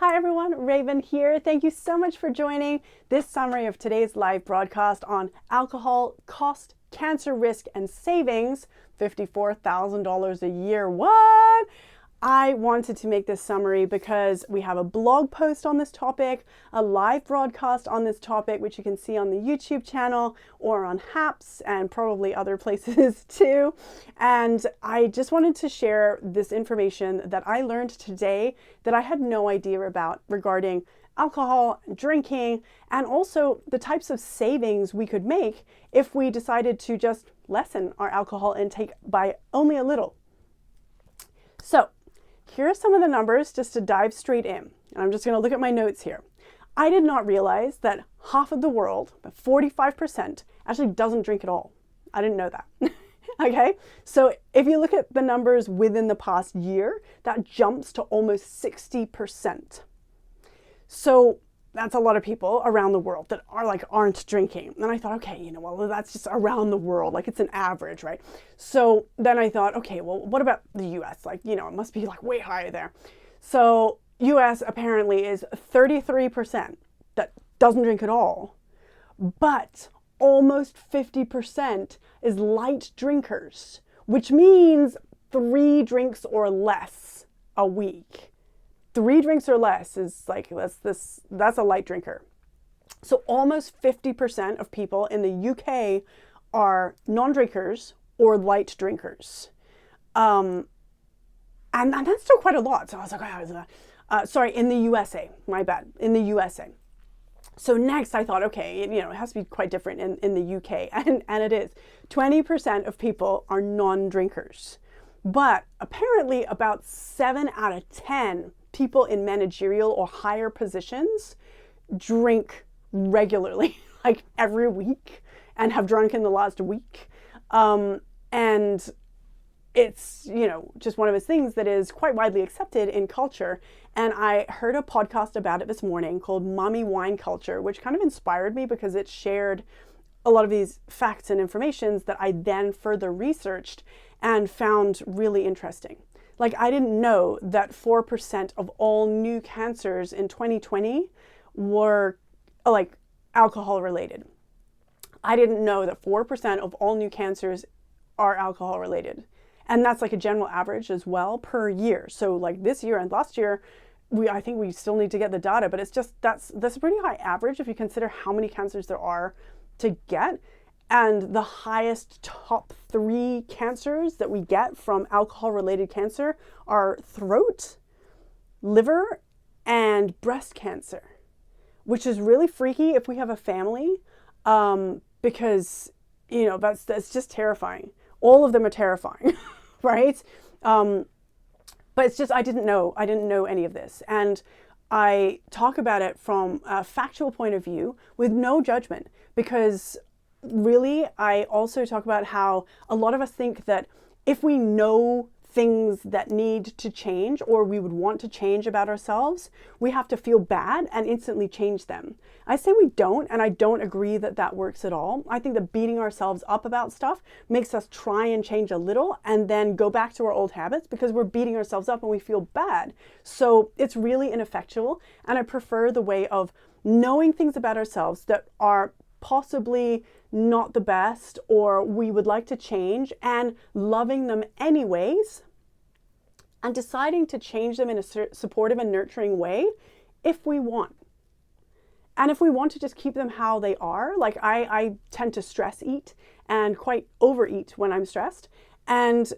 Hi everyone, Raven here. Thank you so much for joining this summary of today's live broadcast on alcohol, cost, cancer risk, and savings. $54,000 a year. What? I wanted to make this summary because we have a blog post on this topic, a live broadcast on this topic, which you can see on the YouTube channel or on HAPS and probably other places too. And I just wanted to share this information that I learned today that I had no idea about regarding alcohol, drinking, and also the types of savings we could make if we decided to just lessen our alcohol intake by only a little. So, here are some of the numbers just to dive straight in. And I'm just going to look at my notes here. I did not realize that half of the world, 45%, actually doesn't drink at all. I didn't know that. Okay, so if you look at the numbers within the past year, that jumps to almost 60%. So that's a lot of people around the world that aren't drinking. And I thought, okay, well, that's just around the world, like it's an average, right? So then I thought, okay, well, what about the US? It must be way higher there. So US apparently is 33% that doesn't drink at all, but almost 50% is light drinkers, which means 3 drinks or less a week. 3 drinks or less is that's a light drinker. So almost 50% of people in the UK are non-drinkers or light drinkers. And that's still quite a lot. So I was like, sorry, in the USA, my bad, in the USA. So next I thought, okay, it has to be quite different in the UK. And it is. 20% of people are non-drinkers. But apparently about 7 out of 10 people in managerial or higher positions drink regularly, like every week, and have drunk in the last week. And it's, just one of those things that is quite widely accepted in culture. And I heard a podcast about it this morning called Mommy Wine Culture, which kind of inspired me because it shared a lot of these facts and informations that I then further researched and found really interesting. I didn't know that 4% of all new cancers in 2020 were alcohol related. I didn't know that 4% of all new cancers are alcohol related. And that's a general average as well per year. So this year and last year, I think we still need to get the data, but it's just, that's a pretty high average if you consider how many cancers there are to get. And the highest top 3 cancers that we get from alcohol-related cancer are throat, liver, and breast cancer, which is really freaky if we have a family, because, that's just terrifying. All of them are terrifying, right? But it's just, I didn't know any of this. And I talk about it from a factual point of view with no judgment, because really, I also talk about how a lot of us think that if we know things that need to change or we would want to change about ourselves, we have to feel bad and instantly change them. I say we don't, and I don't agree that that works at all. I think that beating ourselves up about stuff makes us try and change a little and then go back to our old habits because we're beating ourselves up and we feel bad. So it's really ineffectual, and I prefer the way of knowing things about ourselves that are possibly not the best or we would like to change, and loving them anyways and deciding to change them in a supportive and nurturing way if we want. And if we want to just keep them how they are, I tend to stress eat and quite overeat when I'm stressed. And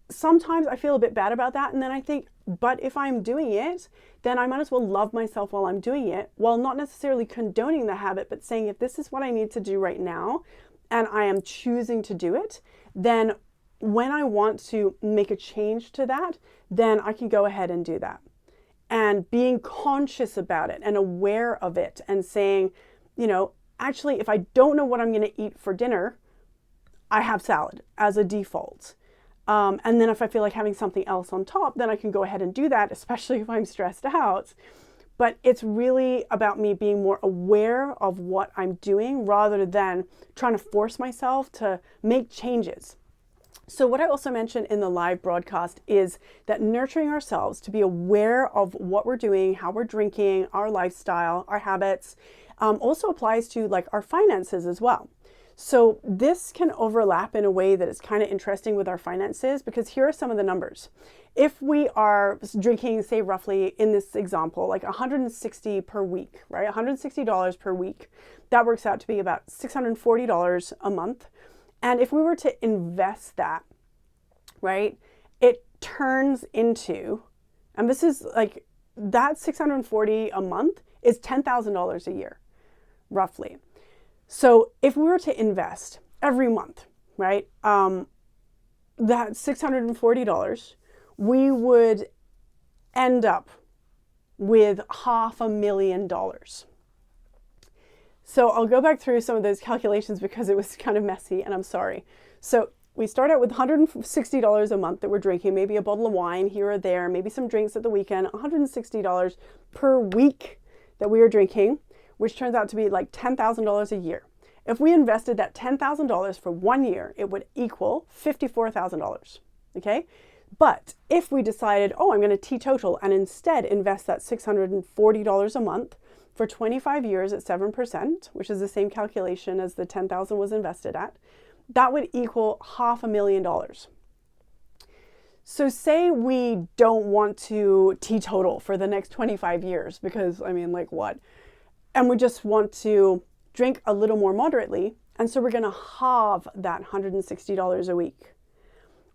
sometimes I feel a bit bad about that. And then I think, but if I'm doing it, then I might as well love myself while I'm doing it, while not necessarily condoning the habit, but saying if this is what I need to do right now and I am choosing to do it, then when I want to make a change to that, then I can go ahead and do that. And being conscious about it and aware of it and saying, actually, if I don't know what I'm going to eat for dinner, I have salad as a default. And then if I feel like having something else on top, then I can go ahead and do that, especially if I'm stressed out. But it's really about me being more aware of what I'm doing rather than trying to force myself to make changes. So what I also mentioned in the live broadcast is that nurturing ourselves to be aware of what we're doing, how we're drinking, our lifestyle, our habits, also applies to like our finances as well. So this can overlap in a way that is kind of interesting with our finances, because here are some of the numbers. If we are drinking, say roughly in this example, like 160 per week, right? $160 per week, that works out to be about $640 a month. And if we were to invest that, right, it turns into, and this is like, that $640 a month is $10,000 a year, roughly. So if we were to invest every month, right, that $640, we would end up with $500,000. So I'll go back through some of those calculations because it was kind of messy, and I'm sorry. So we start out with $160 a month that we're drinking, maybe a bottle of wine here or there, maybe some drinks at the weekend, $160 per week that we are drinking, which turns out to be like $10,000 a year. If we invested that $10,000 for 1 year, it would equal $54,000, okay? But if we decided, oh, I'm going to teetotal and instead invest that $640 a month for 25 years at 7%, which is the same calculation as the $10,000 was invested at, that would equal $500,000. So say we don't want to teetotal for the next 25 years because, I mean, like what? And we just want to drink a little more moderately, and so we're going to halve that $160 a week.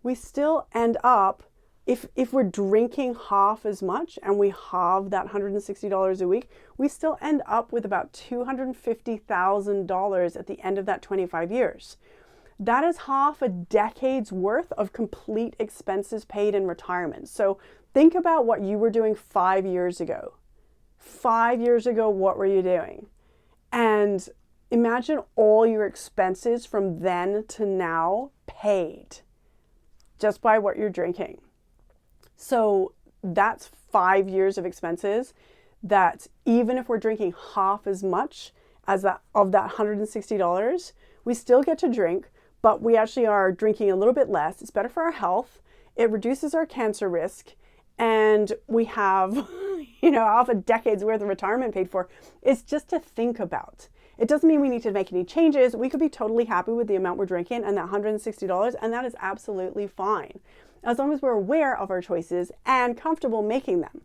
We still end up, if we're drinking half as much and we halve that $160 a week, we still end up with about $250,000 at the end of that 25 years. That is half a decade's worth of complete expenses paid in retirement. So think about what you were doing 5 years ago. 5 years ago, what were you doing? And imagine all your expenses from then to now paid just by what you're drinking. So that's 5 years of expenses that even if we're drinking half as much as that of that $160, we still get to drink, but we actually are drinking a little bit less. It's better for our health. It reduces our cancer risk, and we have, half a decade's worth of retirement paid for. It's just to think about. It doesn't mean we need to make any changes. We could be totally happy with the amount we're drinking and that $160, and that is absolutely fine, as long as we're aware of our choices and comfortable making them.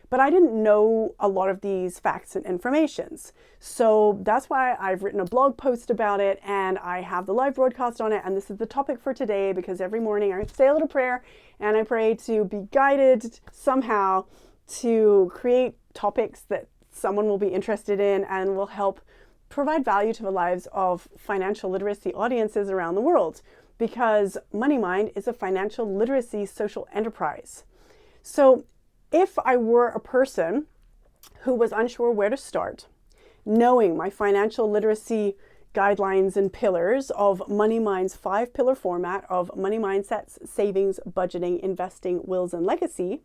But I didn't know a lot of these facts and informations. So that's why I've written a blog post about it, and I have the live broadcast on it. And this is the topic for today, because every morning I say a little prayer and I pray to be guided somehow to create topics that someone will be interested in and will help provide value to the lives of financial literacy audiences around the world, because MoneyMind is a financial literacy social enterprise. So if I were a person who was unsure where to start, knowing my financial literacy guidelines and pillars of MoneyMind's 5-pillar format of money mindsets, savings, budgeting, investing, wills, and legacy,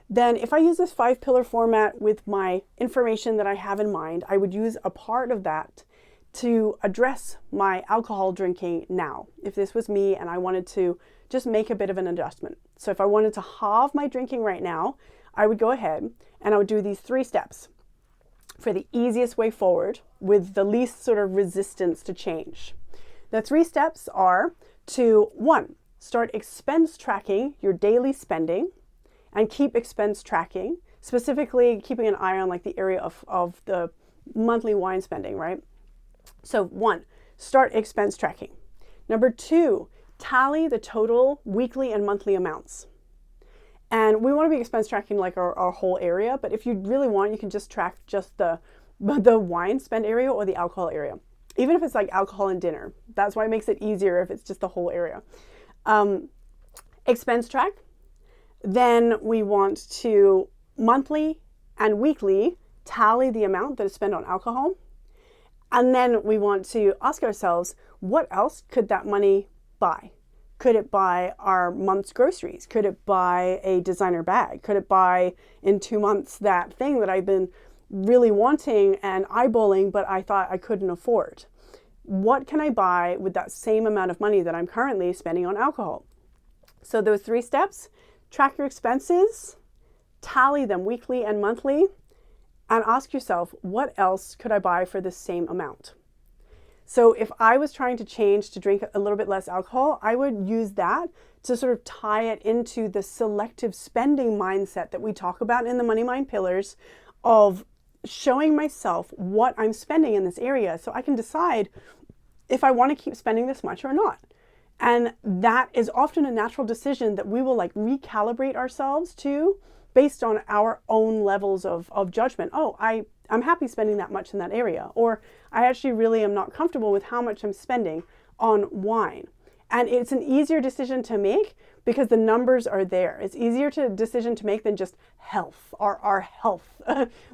then if I use this 5-pillar format with my information that I have in mind, I would use a part of that to address my alcohol drinking now. If this was me and I wanted to just make a bit of an adjustment. So if I wanted to halve my drinking right now, I would go ahead and I would do these 3 steps for the easiest way forward with the least sort of resistance to change. The 3 steps are to 1, start expense tracking your daily spending and keep expense tracking, specifically keeping an eye on like the area of the monthly wine spending, right? So 1, start expense tracking. Number 2, tally the total weekly and monthly amounts. And we want to be expense tracking like our whole area, but if you really want, you can just track just the wine spend area or the alcohol area. Even if it's like alcohol and dinner. That's why it makes it easier if it's just the whole area. Expense track. Then we want to monthly and weekly tally the amount that is spent on alcohol. And then we want to ask ourselves, what else could that money buy? Could it buy our month's groceries? Could it buy a designer bag? Could it buy in 2 months that thing that I've been really wanting and eyeballing, but I thought I couldn't afford? what can I buy with that same amount of money that I'm currently spending on alcohol? So those 3 steps: track your expenses, tally them weekly and monthly, and ask yourself, what else could I buy for the same amount? So if I was trying to change to drink a little bit less alcohol, I would use that to sort of tie it into the selective spending mindset that we talk about in the Money Mind Pillars, of showing myself what I'm spending in this area so I can decide if I want to keep spending this much or not. And that is often a natural decision that we will like recalibrate ourselves to based on our own levels of judgment. Oh, I'm happy spending that much in that area, or I actually really am not comfortable with how much I'm spending on wine. And it's an easier decision to make because the numbers are there. It's easier decision to make than just health. Our health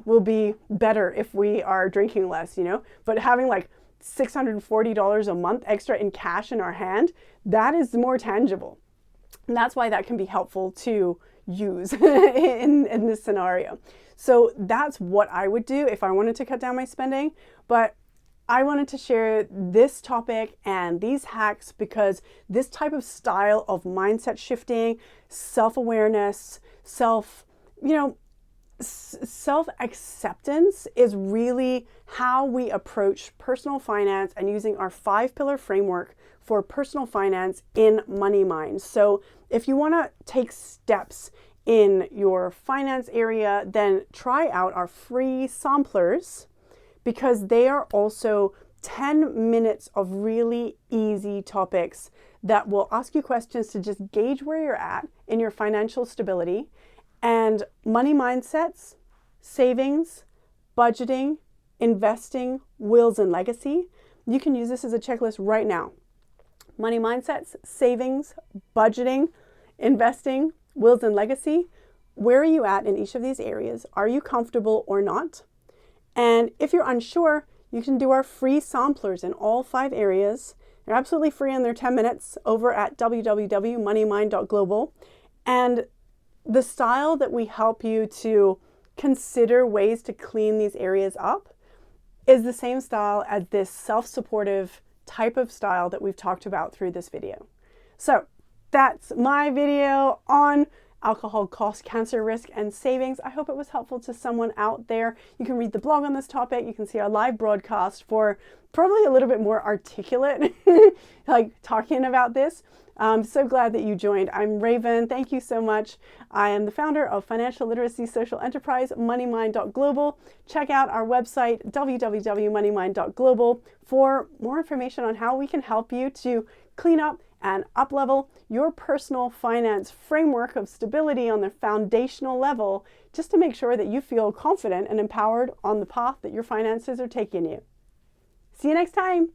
will be better if we are drinking less, but having like $640 a month extra in cash in our hand, that is more tangible. And that's why that can be helpful to use in this scenario. So that's what I would do if I wanted to cut down my spending. But I wanted to share this topic and these hacks because this type of style of mindset shifting, self-awareness, self-acceptance is really how we approach personal finance and using our 5-pillar framework for personal finance in Money Mind. So if you want to take steps in your finance area, then try out our free samplers, because they are also 10 minutes of really easy topics that will ask you questions to just gauge where you're at in your financial stability and money mindsets, savings, budgeting, investing, wills, and legacy. You can use this as a checklist right now. Money mindsets, savings, budgeting, investing, wills, and legacy. Where are you at in each of these areas? Are you comfortable or not? And if you're unsure, you can do our free samplers in all 5 areas. They're absolutely free and they're 10 minutes over at www.moneymind.global. And the style that we help you to consider ways to clean these areas up is the same style as this self-supportive type of style that we've talked about through this video. So that's my video on alcohol cost, cancer risk, and savings. I hope it was helpful to someone out there. You can read the blog on this topic. You can see our live broadcast for probably a little bit more articulate, like talking about this. I'm so glad that you joined. I'm Raven. Thank you so much. I am the founder of financial literacy social enterprise, moneymind.global. Check out our website, www.moneymind.global, for more information on how we can help you to clean up and up-level your personal finance framework of stability on the foundational level, just to make sure that you feel confident and empowered on the path that your finances are taking you. See you next time.